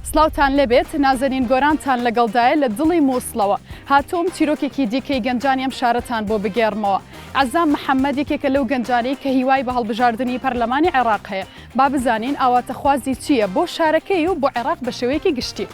سلااوتان لەبێت نازەنین گۆرانتان لەگەڵدایە لە دڵی مووسڵەوە هاتووم چیرۆکێکی دیکەی گەنجانیم شارەتان بۆ بگێڕمەوە. عەزام محەممەد یەکێکە لەو گەنجانەی کە هیوای بە هەڵبژاردننی پەرلەمانی عێراق هەیە. با بزانین ئاواتەخوازی چییە بۆ شارەکەی و بۆ عێراق بە شێوەیەکی گشتی.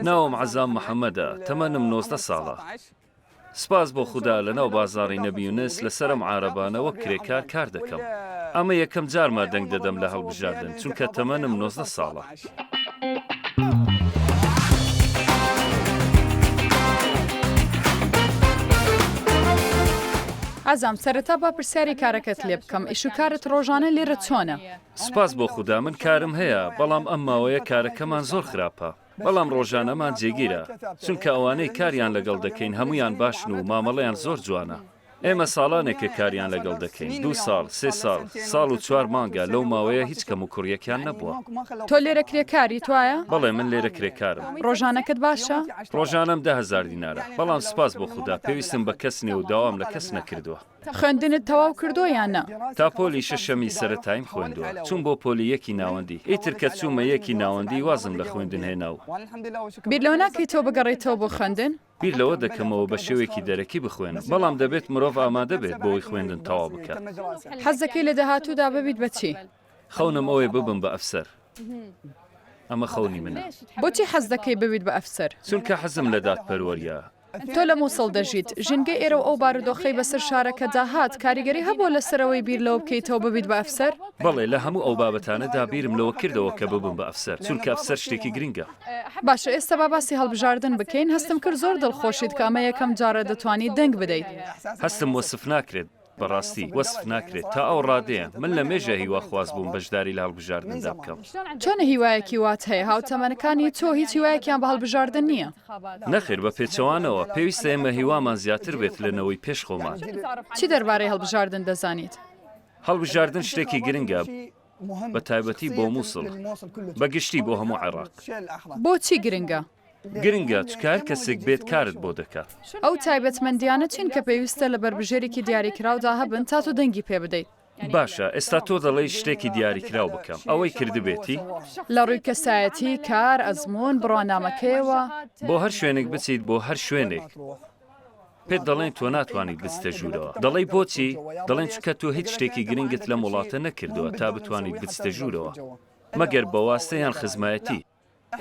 ناوم عەزام محەممەدە، تەمەنم 19 ساڵە. سپاس بۆ خوددا لەناو بازاڕی نەبیونس لەسرم عارەبانەوە کرێکار کار دەکەم. ئەمە یەکەم جارما دەنگ دەدەم لە هەڵبژاردن چونکە تەمەنم 19 ساڵە. عەزام سەرەتا با پرسیاری کارەکەت لێ بکەم. ئیش و کارت ڕۆژانە لێرە چۆنە؟ سپاس بۆ خوددا من کارم هەیە، بەڵام ئەم ماوەیە کارەکەمان زۆر خراپە. بەڵام ڕۆژانەمان جێگیرە چونکە ئەوانەی کاریان لەگەڵ دەکەین هەمویان باشن و مامەڵەیان زۆر جوانە. ئێمە ساڵانێکە کاریان لەگەڵ دەکەین 2 ساڵ 3 ساڵ و 4 مانگە لەو ماوەیە هیچ کەم و کوڕیەکیان نەبووە. تۆ لێرە کرێکاری توایە؟ بەڵێ من لێرە کرێکارم. ڕۆژانەکەت باشە؟ ڕۆژانەم 10,000 دینارە، بەڵام سپاس بۆ خوددا پێویستم بە کەس نێ و داوام لە کەس نەکردووە. خوێندنت تەواو کردۆ یان نە؟ تا پۆلی شەشەمی سەرەتایم خوێندووە، چوون بۆ پۆلی یەکی ناوەندی. ئیتر کە چوومە یەکی ناوەندی وازم لە خوێندن هێناو. بیر لەوە ناکەی تۆ بگەڕێیتەوە بۆ خوێندن؟ بیر لەوە دەکەمەوە بە شێوێکی دەرەکی بخوێنم، بەڵام دەبێت مرۆڤ ئامادە بێت بۆی خوێندن تەواو بکات. حەز دەکەی لە داهاتوودا ببیت بەچی؟ خەونم ئەوەی ببم بە ئەفسەر. ئەمە خەونی منە. بۆچی حەز دەکەی ببیت بە ئەفسەر؟ چونکە حەزم لە دادپەروەریە. تۆ لە مووسڵ دەژیت، ژینگە ئێرە ئەو بارودۆخەی بەسەر شارەکە داهات کاریگەری هەبوو لەسەرەوەی بیر لەوە بکەیتەوە ببیت بە ئەفسەر؟ بەڵێ لە هەموو ئەو بابەتانەدا بیرم لەوە کردەوە کە ببم بە ئەفسەر، چونکە ئەفسەر شتێکی گرنگە. باشە ئێستا با باسی هەڵبژاردن بکەین. هەستم کرد زۆر دڵخۆشیت کە ئەمە یەکەم جارە دەتوانیت دەنگ بدەیت. هەستم وەسف ناکرێت، بەڕاستی وەسف ناکرێت تا ئەو ڕادەیە من لە مێژە هیوا خواز بووم بەشداری لە هەڵبژاردندا بکەم. چۆنە هیوایەکی وات هەیە؟ هاوتەمەنەکانی تۆ هیچ هیوایەکیان بە هەڵبژاردن نییە؟ نەخێر بە پێچەوانەوە پێویستە ئێمە هیوامان زیاتر بێت لەنەوەی پێش خۆمان. چی دەربارەی هەڵبژاردن دەزانیت؟ هەڵبژاردن شتێکی گرنگە بە تایبەتی بۆ مووسڵ، بەگشتی بۆ هەموو عێراق. بۆچی گرنگە؟ گرنگە چکار کەسێک بێت کارت بۆ دەکات. ئەو تایبەتمەندیانە چین کە پێویستە لە بربژێرێکی دیاریکراودا هەبن تا تۆ دەنگی پێ بدەیت؟ باشە ئێستا تۆ دەڵێی شتێکی دیاریکراو بکەم، ئەوەی کردبێتی؟ لە ڕووی کەسایەتی، کار، ئەزمون، بڕوانامەکەیەوە بۆ هەر شوێنێک بچیت بۆ هەر شوێنێک. پێت دەڵێن تۆ ناتوانیت بچتە ژوورەوە. دەڵێی بۆچی؟ دەڵێن چکە تۆ هیچ شتێکی گرنگت لە وڵاتە نەکردووە تا بتوانیت بچتە ژوورەوە، مەگەر بە واستەیان خزمایەتی.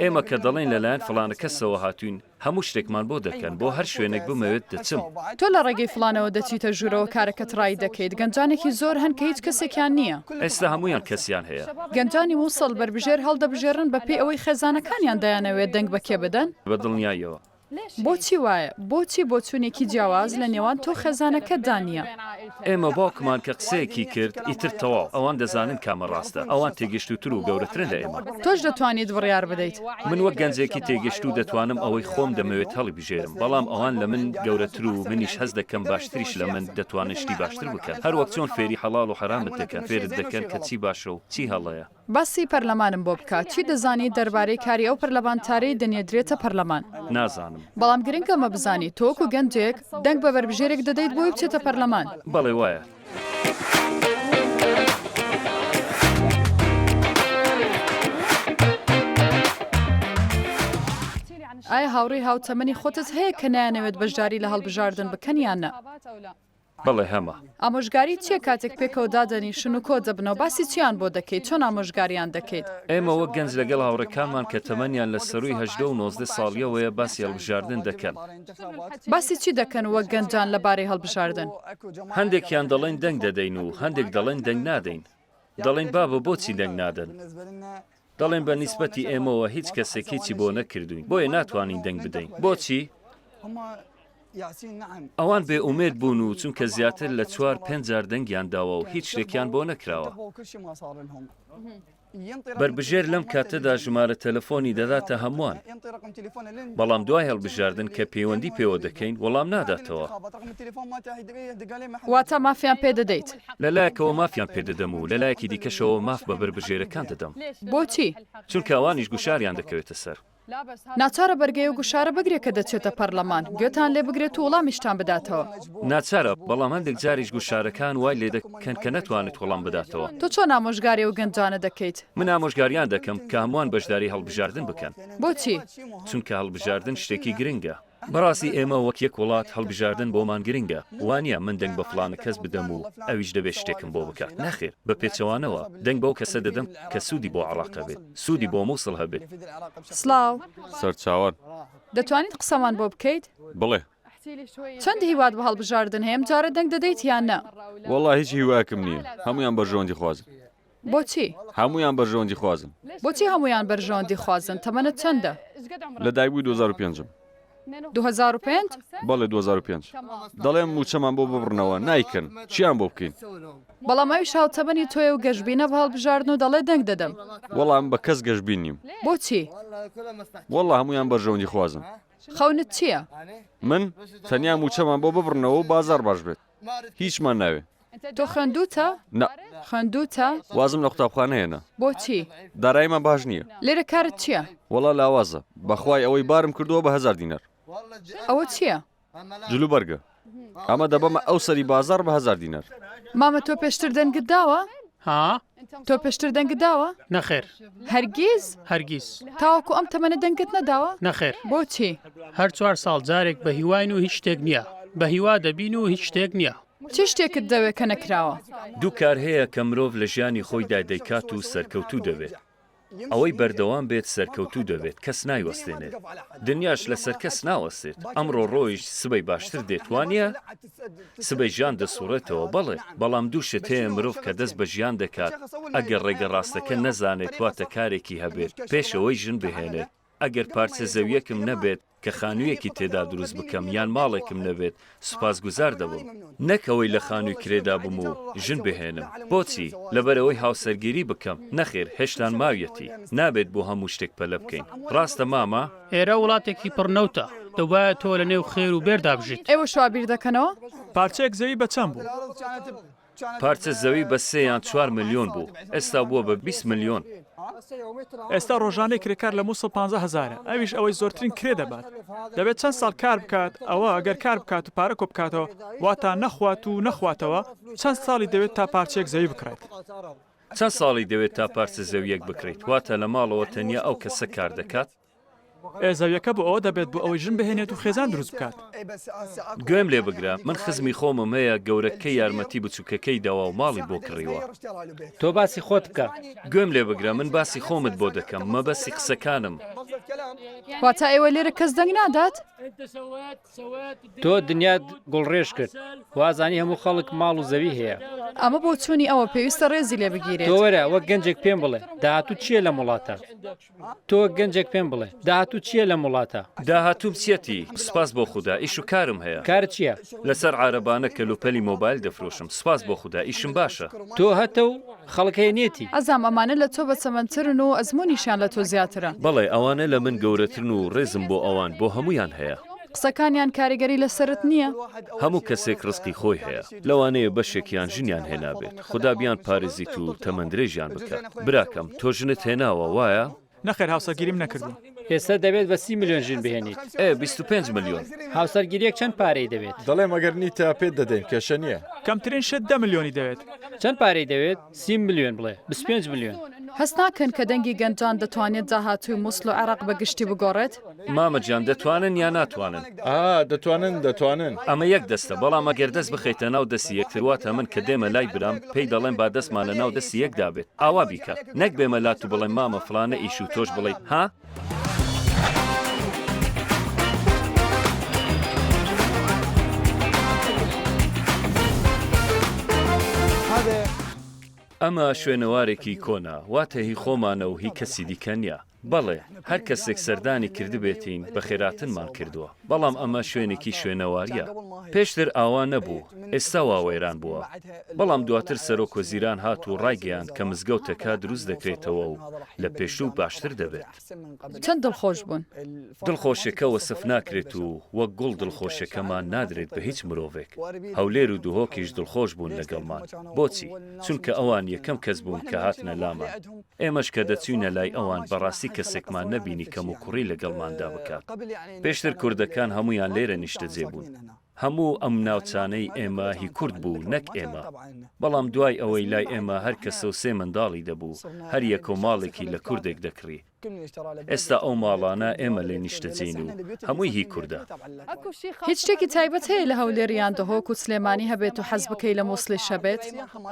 ئێمە کە دەڵێن لەلایەن فڵانە کەسەوە هاتوین هەموو شتێکمان بۆ دەکەن، بۆ هەر شوێنێک بمەوێت دەچم. تۆ لە ڕێگەی فڵانەوە دەچیتە ژوورەوە کارەکەت ڕای دەکەیت. گەنجانێکی زۆر هەن کە هیچ کەسێکیان نییە. ئێستا هەمویان کەسیان هەیە. گەنجانی مووسڵ بربژێر هەڵدەبژێرن بەپێی ئەوەی خێزانەکانیان دەیانەوێت دەنگ بەکێ بدەن؟ بە دڵنیاییەوە. بۆچی وایە؟ بۆچی بۆ چوونێکی جیاواز لە نێوان تۆ خێزانەکەتدا نییە؟ ئێمە باوکمان کە قسەیەکی کرد ئیتر تەواو ئەوان دەزانن کامە ڕاستە، ئەوان تێگەشتوتر و گەورەترن لە ئێمە. تۆش دەتوانیت بڕیار بدەیت. من وەک گەنجێکی تێگەشتو دەتوانم ئەوەی خۆم دەمەوێت هەڵی بژێرم، بەڵام ئەوان لە من گەورەتر و منیش هەز دەکەم باشتریش لە من دەتوانن شتی باشتر بکەن. هەر وەک چۆن فێری حەڵاڵ و حەرامت دەکەن، فێرت دەکەن کە چی باشە و چی هەڵەیە. باسی پەرلەمانم بۆ بکات. چی دەزانیت دەربارەی کاری ئەو پەرلەمانتارەی دەنێدرێتە پەرلەمان؟ نازانم. بەڵام گرنگە مە بزانیت تۆ وەکو گەنجێک دەنگ بە بربژێرێک دەدەیت بۆی بچێتە پەرلەمان. بەڵێ وایە. ئایا هاوڕێی هاوتەمەنی خۆتت هەیە کە نایانەوێت بەشداری لە هەڵبژاردن بکەن یان نە؟ بەڵێ هەمە. ئامۆژگاری چیە کاتێک پێکەوە دادەنیشن و کۆ دەبنەوە؟ باسی چیان بۆ دەکەیت؟ چۆن ئامۆژگاریان دەکەیت؟ ئێمە وەک گەنج لەگەڵ هاوڕەکانمان کە تەمەنیان لە سەرووی 18 و 19 ساڵیەوەیە باسی هەڵبژاردن دەکەن. باسی چی دەکەن وەک گەنجان لەبارەی هەڵبژاردن؟ هەندێکیان دەڵێن دەنگ دەدەین و هەندێک دەڵێن دەنگ نادەین. دەڵێن بابە بۆچی دەنگ نادەن؟ دەڵێن بە نیسبەتی ئێمەوە هیچ کەسێکیی بۆ نەکردوین، بۆیە ناتوانین دەنگ بدەین. بۆچی؟ ئەوان بێ ئومێد بوون و چونکە زیاتر لە 4-5 جار دەنگیان داوە و هیچ شتێکیان بۆ نەکراوە. بربژێر لەم کاتەدا ژمارە تەلەفۆنی دەداتە هەمووان، بەڵام دوای هەڵبژاردن کە پەیوەندی پێوە دەکەین وەڵام ناداتەوە. واتە مافیان پێ دەدەیت؟ لەلایەکەوە مافیان پێدەدەم و لەلایەکی دیکەشەوە ماف بە بربژێرەکان دەدەم. بۆچی؟ چونکە ئەوانیش گوشاریان دەکەوێتە سەر. ناچارە بەرگەی و گوشارە بگرێت کە دەچێتە پەرلەمان گوێتان لێ بگرێت و وەڵامیشتان بداتەوە. ناچارە بەڵام هەندێک جاریش گوشارەکان وای لێ دەکەن کە نەتوانێت وەڵام بداتەوە. تۆ چۆن ئامۆژگاری و گەنجانە دەکەیت؟ من ئامۆژگاریان دەکەم کە هەمووان بەشداری هەڵبژاردن بکەن. بۆچی؟ چونکە هەڵبژاردن شتێکی گرنگە. بەڕاستی ئێمە وەک یەک وڵات هەڵبژاردن بۆمان گرنگە. وانە من دەنگ بە فڵانە کەس بدەم و ئەویش دەبێت شتێکم بۆ بکات. نەخێر بە پێچەوانەوە دەنگ بەو کەسە دەدەم کە سوودی بۆ عەراقە بێت، سوودی بۆ مووسڵ هەبێت. سڵاو، سەرچاوەڕ دەتوانیت قسەمان بۆ بکەیت؟ بڵێ چەندی هیواد بە هەڵبژاردن هەیە جارە دەنگ دەدەیت یان نە؟ وەڵڵا هیچ هیواکم نییە، هەمویان بەرژەوەندی خوازن. بۆچی؟ هەمویان بەرژەوەندی خوازن. بۆچی هەمویان بەرژەوەندی خوازن؟ تەمەنت چەندە؟ لە دایکبووی 2005م. 2005؟ بەڵێ 2005. دەڵێم موچەمان بۆ ببڕنەوە نایکەن، چیان بۆ بکەین؟ بەڵام ئەویش هاوتەمەنی تۆیە و گەشتبینە بە هەڵبژاردن و دەڵێ دەنگ دەدەم. وەڵام بە کەس گەشتبین نیم. بۆچی؟ وەڵڵا هەمویان بەرژەوەندی خوازن. خەونت چییە؟ من تەنیا موچەمان بۆ ببڕنەوە و بازار باش بێت. هیچمان ناوێ. تۆ خوێندووتە؟ نە، خوێندووتە؟ وازم لە قوتابخانە هێنا. بۆچی؟ داراییمان باش نییە. لێرە کارت چییە؟ وەڵا لاوازە، بەخوای ئەوەی بارم کردووە بە 1000 دینار. ئەوە چییە؟ جلوبەرگە. ئەمە دەبەمە ئەو سەری بازار بە 1000 دینار. مامە تۆ پێشتر دەنگت داوە؟ ها؟ تۆ پێشتر دەنگت داوە؟ نەخێر، هەرگیز؟ هەرگیز تاوەکو ئەم تەمەنە دەنگت نەداوە؟ نەخێر. بۆچی؟ هەر 4 ساڵ جارێک بە هیواین و هیچ شتێک نییە، بە هیوا دەبین و هیچ شتێک نییە. چی شتێکت دەوێت کە نەکراوە؟ دوو کار هەیە کە مرۆڤ لە ژیانی خۆیدا دەیکات و سەرکەوتوو دەبێت. ئەوەی بەردەوام بێت سەرکەوتوو دەبێت، کەس نایوەستێنێت. دنیاش لەسەر کەس ناوەستێت. ئەمڕۆ ڕۆیش سبەی باشتر دێتوانە؟ سبەی ژیان دەسوڕێتەوە بەڵێ، بەڵام دوو شت هەیە مرۆڤ کە دەست بە ژیان دەکات ئەگەر ڕێگە ڕاستەکە نەزانێت واتە کارێکی هەبێت پێشەوەی ژن بهێنێت. ئەگەر پارچە زەویەکم نەبێت کە خانوویەکی تێدا دروست بکەم یان ماڵێکم نەبێت سوپاسگوزار دەبم، نەکەوەی لە خانووی کرێدا بم و ژن بهێنم. بۆچی؟ لەبەرەوەی هاوسەرگیری بکەم. نەخێر، هێشتان ماویەتی نابێت بۆ هەموو شتێک پەلە بکەین. ڕاستە ماما؟ ئێرە وڵاتێکی پڕنەوتە، دەبایە تۆ لە نێو خێر و بێردا بژیت. ئێوە شوابیر دەکەنەوە؟ پارچەیەک زەوی بە چەند بوو؟ پارچە زەوی بە 3 یان 4 ملیۆن بوو، ئێستا بووە بە 20 ملیۆن. ئێستا ڕۆژانەی کرێکار لە مووسڵ 15,000، ئەویش ئەوەی زۆرترین کرێ دەبات. دەبێت چەند ساڵ کار بکات، ئەوە ئەگەر کار بکات و پارە کۆ بکاتەوە واتە نەخوات و نەخواتەوە چەند ساڵی دەوێت تا پارچەیەک زەوی بکڕێت. چەند ساڵی دەوێت تا پارچە زەویەک بکڕیت؟ واتە لە ماڵەوە تەنیا ئەو کەسە کار دەکات؟ زەویەکە بۆ ئەوە دەبێت بۆ ئەوەی ژن بهێنێت و خێزان دروست بکات. گوێم لێ بگرە، من خزمی خۆمم هەیە گەورەکەی یارمەتی بچووکەکەی داوا و ماڵی بۆ کڕیوە. تۆ باسی خۆت بکە. گوێم لێ بگرە، من باسی خۆمت بۆ دەکەم، مەبەستی قسەکانم. واتە ئێوە لێرە کەس دەنگ نادات؟ تۆ دنیات گوڵڕێژ کرد، وازانی هەموو خەڵک ماڵ و زەوی هەیە. ئەمە بۆ چوونی ئەوە پێویستە ڕێزی لێ بگیرێت. تۆ وەرە وەک گەنجێک پێم بڵێ داهاتوو چییە لە وڵاتە؟ تۆ گەنجێک پێم بڵێ داهاتوو چییە لە وڵاتە؟ داهاتوو بچێتی، سپاس بۆ خوددا، ئیش و کارم هەیە. کار چییە؟ لەسەر عارەبانە کەلوپەلی مۆبایل دەفرۆشم، سپاس بۆ خوددا، ئیشم باشە. تۆ هەتە و خەڵکەیەنێتی. ئەزام ئەمانە لە تۆ بە چەمەندترن و ئەزممویشان لە تۆ زیاترە. بەڵێ ئەوانە لە من گەورەترن و ڕێزم بۆ ئەوان بۆ هەمویان هەیە. قسەکانیان کاریگەری لەسرت نییە؟ هەموو کەسێک ڕسقی خۆی هەیە، لەوانەیە بەشێکیان ژنیان هێنابێت، خوددا بیان پارێزیت و تەمەندرێژیان بکات. براکەم تۆ ژنت هێناوە وایە؟ نەخێر هاوسەرگیریم نەکردو. ئێستا دەبێت بە 30 ملیۆن ژن بهێنیت. 25 ملیۆن. هاوسەرگیریەک چەند پارەی دەوێت؟ دەڵێ مەگەر نیتە پێت دەدەین کێشە نییە. کەمترین شت 10 ملیۆنی دەوێت. چەند پارەی دەوێت؟ 30 ملیۆن بڵێ 25 ملیۆن. هەست ناکەن کە دەنگی گەنجان دەتوانێت داهاتووی مووسڵ و عێراق بەگشتی بگۆڕێت؟ مامەجان دەتوانن یا ناتوانن؟ دەتوانن. ئەمە یەک دەستە، بەڵام ئەگەر دەست بخەیتە ناو دەستی یەکتر واتە من کە دێمە لای برام پێی دەڵێن با دەستمان لە ناو دەستی یەکدا بێت. ئاوا بیکات، نەک بێمە لات و بڵێ مامە فلانە ئیش و تۆش بڵێیت ها؟ ئەمە شوێنەوارێکی کۆنا، واتە هی خۆمانە و هی کەسی دیکە نیە. بەڵێ، هەر کەسێک سەردانی کردبێتین بە خێراتنمان کردووە، بەڵام ئەمە شوێنێکی شوێنەواریە. پێشتر ئاوا نەبوو، ئێستا واوێران بووە. بەڵام دواتر سەرۆک وەزیران هات و ڕایگەیاند کە مزگەوتەکە دروست دەکرێتەوە و لە پێشوو باشتر دەبێت. چەند دڵخۆش بوون؟ دڵخۆشەکە وەسف ناکرێت و وەک گوڵ دڵخۆشەکەمان نادرێت بە هیچ مرۆڤێک. هەولێر و دوهۆکیش دڵخۆش بوون لەگەڵمان. بۆچی؟ چونکە ئەوان یەکەم کەس بوون کە هاتنە لامان. ئێمەش کە دەچوینە لای ئەوان بەڕاستی کەسێکمان نەبینی کەم و کوڕی لەگەڵماندا بکات. پێشتر کوردەکان هەمویان لێرە نیشتەجێ بوون. هەموو ئەم ناوچانەی ئێمە هی کورد بوو نەک ئێمە. بەڵام دوای ئەوەی لای ئێمە هەر کەسە و 3 منداڵی دەبوو هەر یەک کۆماڵێکی لە کوردێک دەکڕی. ئێستا ئەو ماڵانە ئێمە لێ نیشتەجێین و هەمووی هی کووردە. هیچ شتێکی تایبەت هەیە لە هەولێریان دەهۆک و سلێمانی هەبێت و حەز بکەی لە مووسڵی شەبێت؟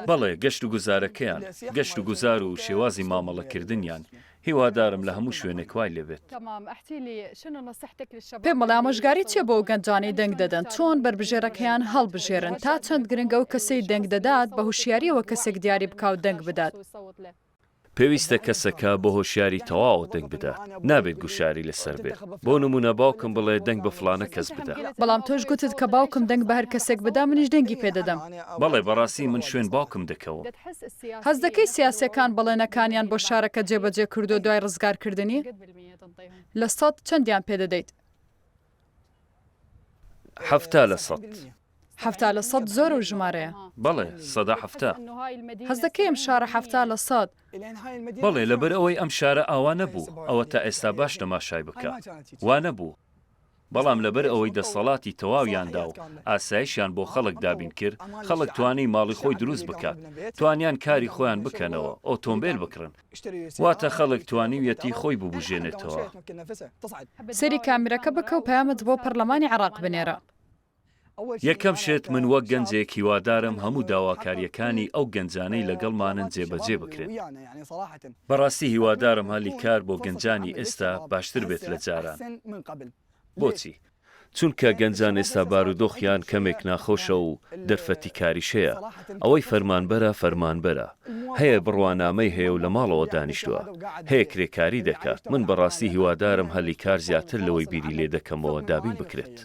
بەڵێ گەشت و گوزارەکەیان گەشت و گوزار و شێوازی مامەڵەکردنیان هیوادارم لە هەموو شوێنێک وای لێبێت. پێم بەڵێ ئامۆژگاری چیە بۆ گەنجانەی دەنگ دەدەن چۆن بربژێرەکەیان هەڵبژێرن تا چەند گرنگە و کەسەی دەنگ دەدات بە هوشیاریەوە کەسێک دیاری بکاو دەنگ بدات. پێویستە کەسەکە بۆ هۆشیاری تەواو دەنگ بدات نابێت گوشاری لەسەر بێت. بۆ نمونە باوکم بڵێ دەنگ بە فلانە کەس بدە. بەڵام تۆش گوتت کە باوکم دەنگ بە هەر کەسێک بدا منیش دەنگی پێدەدەم. بەڵێ بەڕاستی من شوێن باوکم دەکەوە. هەز دەکەی سیاسەکان بەڵێنەکانیان بۆ شارەکە جێبەجێ کردو دوای ڕزگارکردنی؟ لە 100 چەندیان پێدەدەیت؟ 70 لە 100 زۆر و ژمارەیە. بەڵێ 170. هەز دەکەی ئەم شارە 70 لە 100. بەڵێ لەبەر ئەوەی ئەم شارە ئاوا نەبوو ئەوە تا ئێستا باش نەماشای بکە. وا نەبوو. بەڵام لەبەر ئەوەی دەسەڵاتی تەواویاندا و ئاسایشیان بۆ خەڵک دابین کرد خەڵک توانی ماڵی خۆی دروست بکات توانیان کاری خۆیان بکەنەوە ئۆتۆمبیل بکڕن واتە خەڵک توانیویەتی خۆی ببوژێنێتەوە. سەری کامیرەکە بکە و پەیامت بۆ پەرلەمانی عێراق بنێرە. یەکەم شێت من وەک گەنجێک هیوادارم هەموو داواکاریەکانی ئەو گەنجانەی لەگەڵمانن جێبەجێ بکرێن. بەڕاستی هیوادارم هەلی کار بۆ گەنجانی ئێستا باشتر بێت لە جاران. بۆچی؟ چونکە گەنجان ئێستا بارودۆخیان کەمێک ناخۆشە و دەرفەتی کاریشەیە ئەوەی فەرمانبەرە هەیە بڕوانامەی هەیە و لە ماڵەوە دانیشتووە هەیە کرێکاری دەکات. من بەڕاستی هیوادارم هەلی کار زیاتر لەوەی بیری لێ دەکەمەوە دابین بکرێت.